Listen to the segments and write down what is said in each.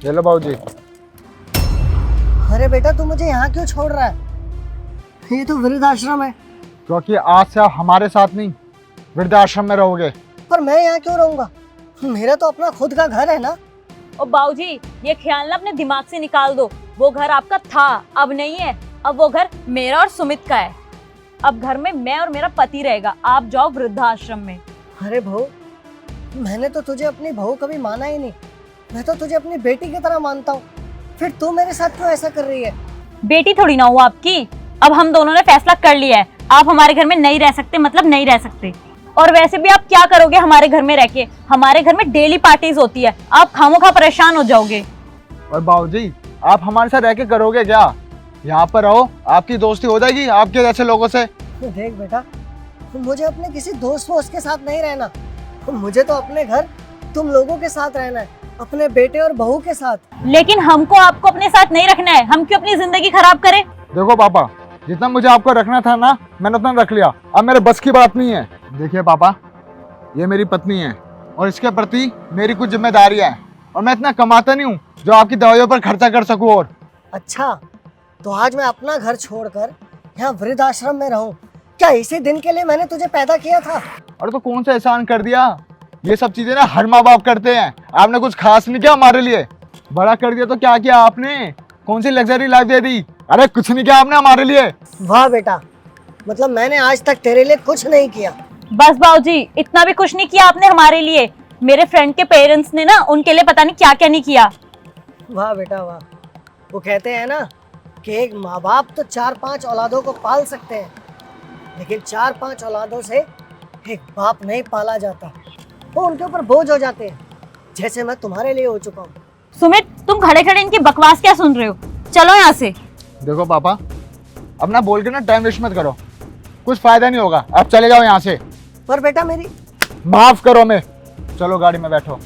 ये लो बाबूजी। अरे बेटा तू मुझे यहाँ क्यों छोड़ रहा है? ये तो वृद्धाश्रम है। क्योंकि आज से आप हमारे साथ नहीं वृद्धाश्रम में रहोगे। पर मैं यहाँ क्यों रहूंगा? मेरा तो अपना खुद का घर है ना। और बाबूजी ये ख्याल ना अपने दिमाग से निकाल दो, वो घर आपका था अब नहीं है, अब वो घर मेरा और सुमित का है। अब घर में मैं और मेरा पति रहेगा, आप जाओ वृद्धाश्रम में। अरे बहू, मैंने तो तुझे अपनी बहू कभी माना ही नहीं। मैं तो तुझे अपनी बेटी की तरह मानता हूँ। फिर तू मेरे साथ क्यों ऐसा कर रही है? बेटी थोड़ी ना हूँ आपकी। अब हम दोनों ने फैसला कर लिया है, आप हमारे घर में नहीं रह सकते, मतलब नहीं रह सकते। और वैसे भी आप क्या करोगे हमारे घर में रह के? हमारे घर में डेली पार्टीज होती है, आप खामोखा परेशान हो जाओगे। और बाबूजी आप हमारे साथ रह के करोगे क्या? यहाँ पर रहो, आपकी दोस्ती हो जाएगी आपके जैसे लोगों से। देख बेटा, मुझे अपने किसी दोस्त वोस्त के साथ नहीं रहना। मुझे तो अपने घर तुम लोगों के साथ रहना है, अपने बेटे और बहू के साथ। लेकिन हमको आपको अपने साथ नहीं रखना है, हम क्यों अपनी जिंदगी खराब करें? देखो पापा, जितना मुझे आपको रखना था ना मैंने उतना रख लिया, अब मेरे बस की बात नहीं है। देखिए पापा, ये मेरी पत्नी है और इसके प्रति मेरी कुछ जिम्मेदारी है, और मैं इतना कमाता नहीं हूँ जो आपकी दवाइयों पर खर्चा कर सकूँ। और अच्छा, तो आज मैं अपना घर छोड़कर यहाँ वृद्धाश्रम में रहूं? क्या इसी दिन के लिए मैंने तुझे पैदा किया था? और तो कौन सा एहसान कर दिया? ये सब चीजें ना हर माँ बाप करते हैं। आपने कुछ खास नहीं किया हमारे लिए। बड़ा कर दिया तो क्या किया आपने? कौन सी लग्जरी लाइफ दे दी? अरे कुछ नहीं किया आपने हमारे लिए। वाह बेटा, मतलब मैंने आज तक तेरे लिए कुछ नहीं किया। बस बाबूजी, इतना भी कुछ नहीं किया आपने हमारे लिए। मेरे फ्रेंड के पेरेंट्स ने ना उनके लिए पता नहीं क्या क्या नहीं किया। वाह बेटा वाह। वो कहते हैं ना कि एक माँ बाप तो 4-5 औलादों को पाल सकते हैं, लेकिन 4-5 औलादों से एक बाप नहीं पाला जाता। वो उनके ऊपर बोझ हो जाते हैं, जैसे मैं तुम्हारे लिए हो चुका हूँ। सुमित, तुम खड़े खड़े इनकी बकवास क्या सुन रहे हो? चलो यहाँ से। देखो पापा, अब ना बोल के ना टाइम वेस्ट मत करो, कुछ फायदा नहीं होगा। अब चले जाओ यहाँ से। पर बेटा मेरी माफ करो मैं। चलो गाड़ी में बैठो।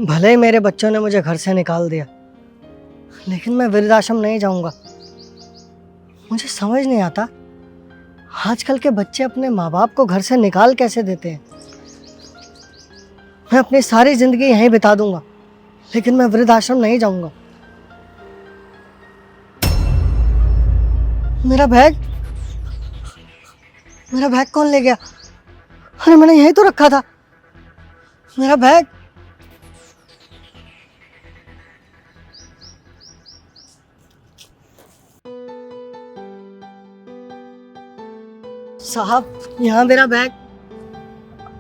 भले ही मेरे बच्चों ने मुझे घर से निकाल दिया, लेकिन मैं वृद्धाश्रम नहीं जाऊंगा। मुझे समझ नहीं आता आजकल के बच्चे अपने माँ बाप को घर से निकाल कैसे देते हैं। मैं अपनी सारी जिंदगी यहीं बिता दूंगा, लेकिन मैं वृद्धाश्रम नहीं जाऊंगा। मेरा बैग कौन ले गया? अरे मैंने यहीं तो रखा था मेरा बैग। साहब, यहाँ मेरा बैग।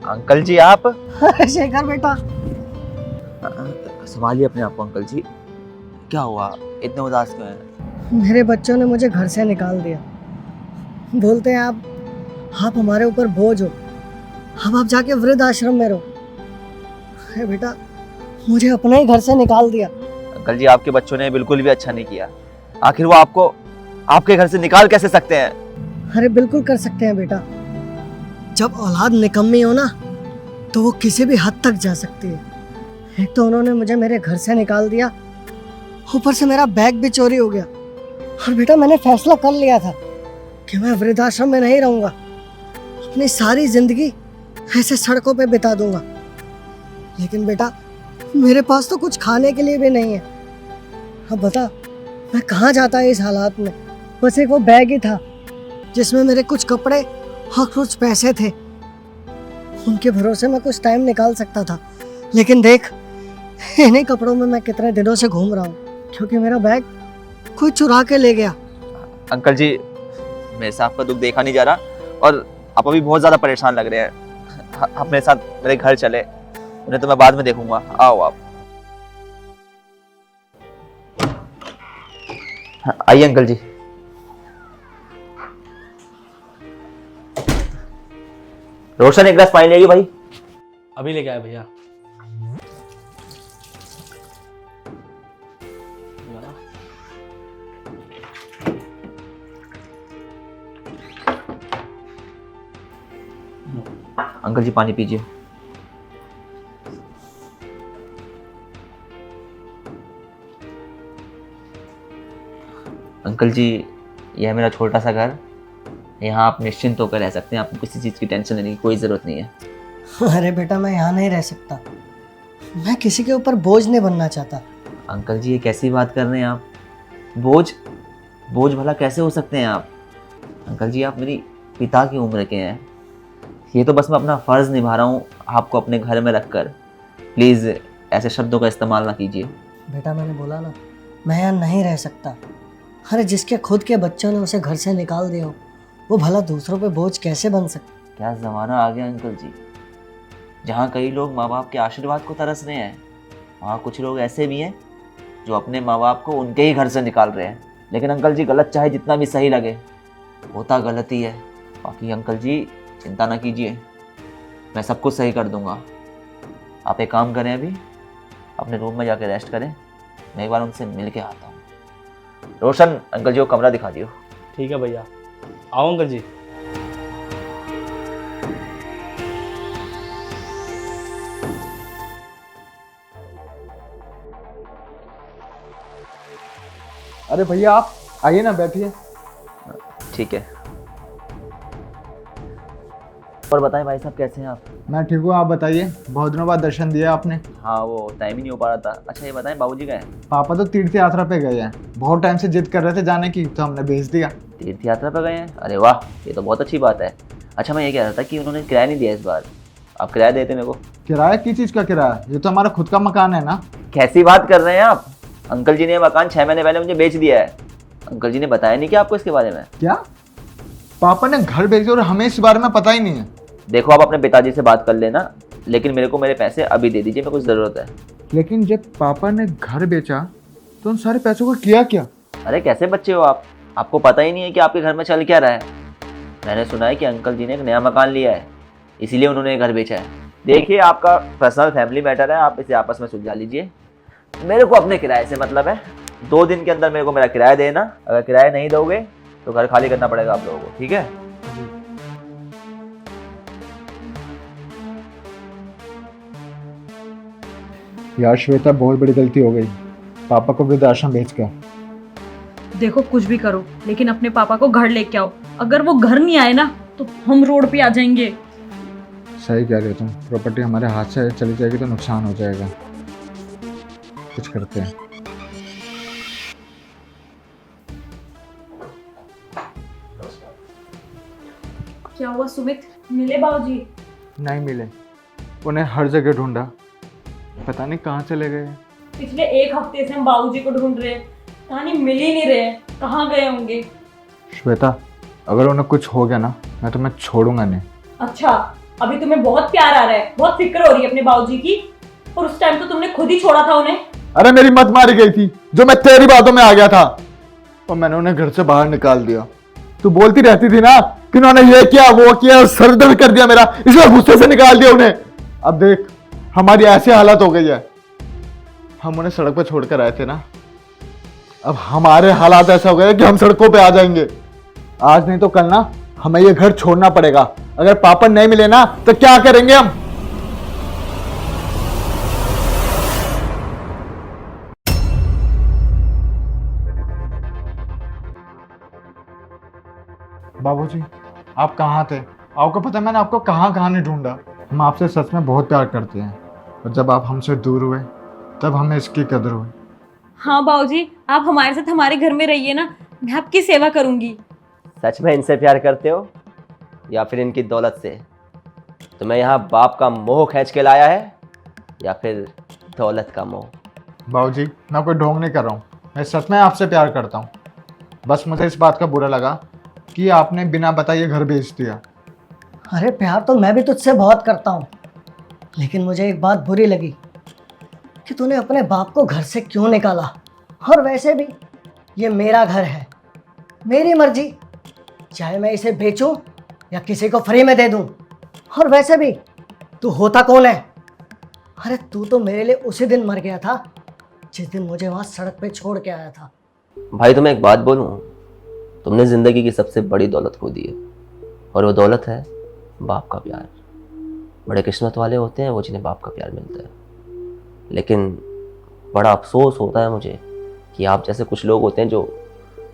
अंकल जी आप शेखर बेटा, संभालिए अपने आप को। अंकल जी क्या हुआ, इतने उदास क्यों हैं? मेरे बच्चों ने मुझे घर से निकाल दिया। बोलते हैं आप हमारे ऊपर बोझ हो, अब आप जाके वृद्ध आश्रम में रहो। अरे बेटा, मुझे अपने ही घर से निकाल दिया। अंकल जी आपके बच्चों ने बिल्कुल भी अच्छा नहीं किया। आखिर वो आपको आपके घर से निकाल कैसे सकते हैं? अरे बिल्कुल कर सकते हैं बेटा। जब औलाद निकम्मी हो ना, तो वो किसी भी हद तक जा सकती है। एक तो उन्होंने मुझे मेरे घर से निकाल दिया, ऊपर से मेरा बैग भी चोरी हो गया। और बेटा मैंने फैसला कर लिया था कि मैं वृद्धाश्रम में नहीं रहूंगा, अपनी सारी जिंदगी ऐसे सड़कों पे बिता दूंगा। लेकिन बेटा मेरे पास तो कुछ खाने के लिए भी नहीं है। अब बता मैं कहाँ जाता है इस हालात में? बस एक वो बैग ही था जिसमें मेरे कुछ कपड़े और कुछ पैसे थे। उनके भरोसे मैं कुछ टाइम निकाल सकता था, लेकिन देख इन्हीं कपड़ों में मैं कितने दिनों से घूम रहा हूँ, क्योंकि मेरा बैग कोई चुरा के ले गया। अंकल जी मेरे से आपका दुख देखा नहीं जा रहा, और आप अभी बहुत ज्यादा परेशान लग रहे हैं। अपने साथ मेरे घर चले, उन्हें तो मैं बाद में देखूंगा। आओ आप। आइए अंकल जी। रोशन एक गिलास पानी लेगी भाई। अभी लेके आए भैया। अंकल जी पानी पीजिए। अंकल जी, यह है मेरा छोटा सा घर। यहाँ आप निश्चिंत होकर रह सकते हैं, आपको किसी चीज़ की टेंशन लेने की कोई ज़रूरत नहीं है। अरे बेटा, मैं यहाँ नहीं रह सकता। मैं किसी के ऊपर बोझ नहीं बनना चाहता। अंकल जी, ये कैसी बात कर रहे हैं आप? बोझ? बोझ भला कैसे हो सकते हैं आप? अंकल जी, आप मेरी पिता की उम्र के हैं। ये तो बस मैं अपना फ़र्ज़ निभा रहा हूँ आपको अपने घर में रखकर। प्लीज़ ऐसे शब्दों का इस्तेमाल ना कीजिए। बेटा, मैंने बोला ना, मैं यहाँ नहीं रह सकता। अरे जिसके खुद के बच्चों ने उसे घर से निकाल दिया हो, वो भला दूसरों पे बोझ कैसे बन सकता? क्या ज़माना आ गया अंकल जी, जहाँ कई लोग माँ बाप के आशीर्वाद को तरस रहे हैं, वहाँ कुछ लोग ऐसे भी हैं जो अपने माँ बाप को उनके ही घर से निकाल रहे हैं। लेकिन अंकल जी, गलत चाहे जितना भी सही लगे, होता गलत ही है। बाकी अंकल जी चिंता ना कीजिए, मैं सब कुछ सही कर दूंगा। आप एक काम करें, अभी अपने रूम में जाकर रेस्ट करें, मैं एक बार उनसे मिल के आता हूँ। रोशन, अंकल जी को कमरा दिखा दियो। ठीक है भैया, आओ अंकल जी। अरे भैया, आप आइए ना, बैठिए। ठीक है। और बताएं भाई साहब, कैसे हैं आप? मैं ठीक हूँ, आप बताइए। बहुत दिनों बाद दर्शन दिया आपने। हाँ, वो टाइम ही नहीं हो पा रहा था। अच्छा ये बताएं, बाबूजी गए? पापा तो तीर्थ यात्रा पे गए हैं। बहुत टाइम से जिद कर रहे थे जाने की, तो हमने भेज दिया। तीर्थ यात्रा पर गए हैं? अरे वाह, ये तो बहुत अच्छी बात है। अच्छा, मैं ये कह रहा था कि उन्होंने किराया नहीं दिया इस बार, आप किराया देते मेरे को। किराया? किस चीज़ का किराया? ये तो हमारा खुद का मकान है ना। कैसी बात कर रहे हैं आप? अंकल जी ने ये मकान 6 महीने पहले मुझे बेच दिया है। अंकल जी ने बताया नहीं कि आपको इसके बारे में? क्या पापा ने घर भेज दिया और हमें इस बारे में पता ही नहीं है? देखो, आप अपने पिताजी से बात कर लेना, लेकिन मेरे को मेरे पैसे अभी दे दीजिए, मेरे को ज़रूरत है। लेकिन जब पापा ने घर बेचा तो उन सारे पैसों को किया क्या? अरे कैसे बच्चे हो आप, आपको पता ही नहीं है कि आपके घर में चल क्या रहा है। मैंने सुना है कि अंकल जी ने एक नया मकान लिया है, इसीलिए उन्होंने घर बेचा है। देखिए, आपका पर्सनल फैमिली मैटर है, आप इसे आपस में सुलझा लीजिए। मेरे को अपने किराए से मतलब है। 2 दिन के अंदर मेरे को मेरा किराया देना। अगर किराया नहीं दोगे तो घर खाली करना पड़ेगा आप लोगों को, ठीक है? यार श्वेता, बहुत बड़ी गलती हो गई पापा को वृद्धाश्रम भेजकर। देखो, कुछ भी करो लेकिन अपने पापा को घर लेके आओ। अगर वो घर नहीं आए ना तो हम रोड पे आ जाएंगे। सही कह रहे हो तुम। प्रॉपर्टी हमारे हाथ से चली जाएगी तो नुकसान हो जाएगा। कुछ करते हैं। क्या हुआ सुमित, मिले बाबूजी? नहीं मिले, उन्हें हर जगह ढूंढा, पता नहीं कहाँ चले गए। पिछले 1 हफ्ते से हम बाबूजी को ढूंढ रहे हैं, कहानी मिल ही नहीं रहे। कहाँ गए होंगे? श्वेता, अगर उन्हें कुछ हो गया ना, मैं तुम्हें छोड़ूंगा नहीं। अच्छा, अभी तुम्हें बहुत प्यार आ रहा है, बहुत फिक्र हो रही है अपने बाबूजी की, और उस टाइम तो तुमने खुद ही छोड़ा था उन्हें। अरे मेरी मत मारी गई थी जो मैं तेरी बातों में आ गया था और मैंने उन्हें घर से बाहर निकाल दिया। तू बोलती रहती थी ना कि उन्होंने ये किया वो किया, सर दर्द कर दिया मेरा, इसलिए गुस्से से निकाल दिया उन्हें। अब देख, हमारी ऐसी हालत हो गई है। हम उन्हें सड़क पर छोड़कर आए थे ना, अब हमारे हालात ऐसे हो गए कि हम सड़कों पे आ जाएंगे। आज नहीं तो कल ना हमें ये घर छोड़ना पड़ेगा। अगर पापा नहीं मिले ना तो क्या करेंगे हम? बाबूजी, आप कहाँ थे? आपको पता है मैंने आपको कहाँ कहाँ नहीं ढूंढा। हम आपसे सच में बहुत प्यार करते हैं और जब आप हमसे दूर हुए तब हमें इसकी कदर हुई। हाँ बाबूजी, आप हमारे साथ हमारे घर में रहिए ना, मैं आपकी सेवा करूंगी। सच में इनसे प्यार करते हो या फिर इनकी दौलत से? तुम्हें यहाँ बाप का मोह खींच के लाया है या फिर दौलत का मोह? बाबूजी, मैं कोई ढोंग नहीं कर रहा हूँ, मैं सच में आपसे प्यार करता हूँ। बस मुझे इस बात का बुरा लगा कि आपने बिना बताए घर भेज दिया। अरे प्यार तो मैं भी तुझसे बहुत करता हूँ, लेकिन मुझे एक बात बुरी लगी कि तूने अपने बाप को घर से क्यों निकाला। और वैसे भी ये मेरा घर है, मेरी मर्जी, चाहे मैं इसे बेचूं या किसी को फ्री में दे दूं। और वैसे भी तू होता कौन है? अरे तू तो मेरे लिए उसी दिन मर गया था जिस दिन मुझे वहाँ सड़क पे छोड़ के आया था। भाई तुम्हें एक बात बोलूँ, तुमने ज़िंदगी की सबसे बड़ी दौलत खो दी है, और वो दौलत है बाप का प्यार। बड़े किस्मत वाले होते हैं वो जिन्हें बाप का प्यार मिलता है, लेकिन बड़ा अफसोस होता है मुझे कि आप जैसे कुछ लोग होते हैं जो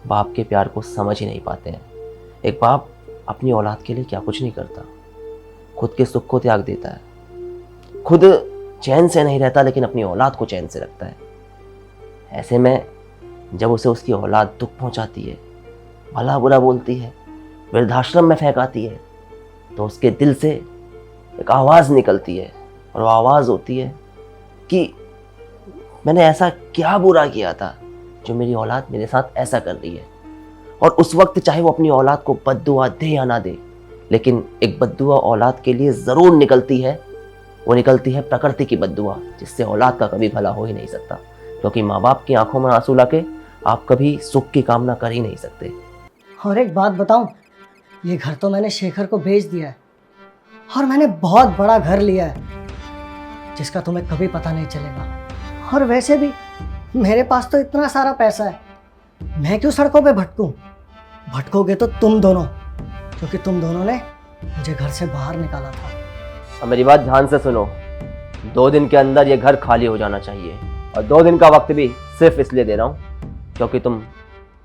बाप के प्यार को समझ ही नहीं पाते हैं। एक बाप अपनी औलाद के लिए क्या कुछ नहीं करता, खुद के सुख को त्याग देता है, खुद चैन से नहीं रहता लेकिन अपनी औलाद को चैन से रखता है। ऐसे में जब उसे उसकी औलाद दुख पहुंचाती है, भला बुरा बोलती है, वृद्धाश्रम में फेंकाती है, तो उसके दिल से एक आवाज़ निकलती है और वो आवाज़ होती है कि मैंने ऐसा क्या बुरा किया था जो मेरी औलाद मेरे साथ ऐसा कर रही है। और उस वक्त चाहे वो अपनी औलाद को बद्दुआ दे या ना दे, लेकिन एक बद्दुआ औलाद के लिए ज़रूर निकलती है। वो निकलती है प्रकृति की बद्दुआ, जिससे औलाद का कभी भला हो ही नहीं सकता, क्योंकि माँ बाप की आंखों में आंसू लाके आप कभी सुख की कामना कर ही नहीं सकते। और एक बात बताऊं, ये घर तो मैंने शेखर को बेच दिया है और मैंने बहुत बड़ा घर लिया है जिसका तुम्हें कभी पता नहीं चलेगा। और वैसे भी मेरे पास तो इतना सारा पैसा है, मैं क्यों सड़कों पे भटकूं? भटकोगे तो तुम दोनों, क्योंकि तुम दोनों ने मुझे घर से बाहर निकाला था। अब मेरी बात ध्यान से सुनो, 2 दिन के अंदर ये घर खाली हो जाना चाहिए, और 2 दिन का वक्त भी सिर्फ इसलिए दे रहा हूँ क्योंकि तुम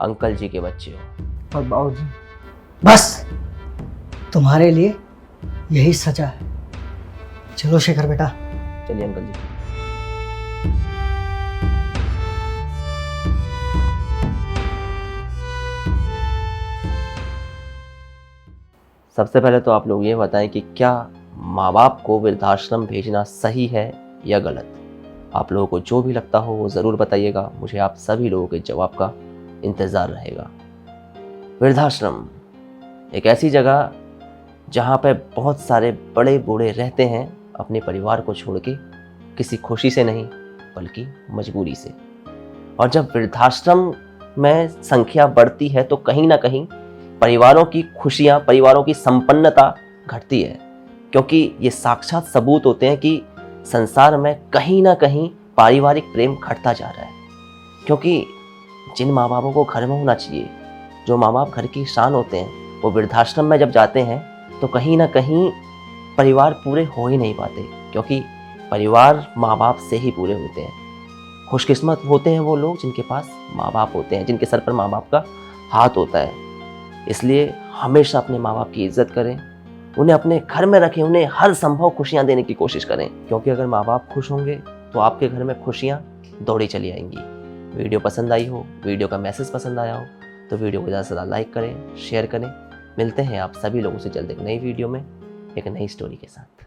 अंकल जी के बच्चे हो। और बाबूजी, बस तुम्हारे लिए यही सजा है। चलो शेखर बेटा। चलिए अंकल जी। सबसे पहले तो आप लोग ये बताएं कि क्या माँ बाप को वृद्धाश्रम भेजना सही है या गलत। आप लोगों को जो भी लगता हो वो ज़रूर बताइएगा, मुझे आप सभी लोगों के जवाब का इंतज़ार रहेगा। वृद्धाश्रम एक ऐसी जगह जहाँ पे बहुत सारे बड़े बूढ़े रहते हैं अपने परिवार को छोड़ के, किसी खुशी से नहीं बल्कि मजबूरी से। और जब वृद्धाश्रम में संख्या बढ़ती है तो कहीं ना कहीं परिवारों की खुशियाँ, परिवारों की संपन्नता घटती है, क्योंकि ये साक्षात सबूत होते हैं कि संसार में कहीं ना कहीं पारिवारिक प्रेम घटता जा रहा है। क्योंकि जिन माँ बापों को घर में होना चाहिए, जो माँ बाप घर की शान होते हैं, वो वृद्धाश्रम में जब जाते हैं तो कहीं ना कहीं परिवार पूरे हो ही नहीं पाते, क्योंकि परिवार माँ बाप से ही पूरे होते हैं। खुशकिस्मत होते हैं वो लोग जिनके पास माँ बाप होते हैं, जिनके सर पर माँ बाप का हाथ होता है। इसलिए हमेशा अपने माँ बाप की इज्जत करें, उन्हें अपने घर में रखें, उन्हें हर संभव खुशियाँ देने की कोशिश करें, क्योंकि अगर माँ बाप खुश होंगे तो आपके घर में खुशियाँ दौड़ी चली आएंगी। वीडियो पसंद आई हो, वीडियो का मैसेज पसंद आया हो तो वीडियो को ज़्यादा से ज़्यादा लाइक करें, शेयर करें। मिलते हैं आप सभी लोगों से जल्द एक नई वीडियो में एक नई स्टोरी के साथ।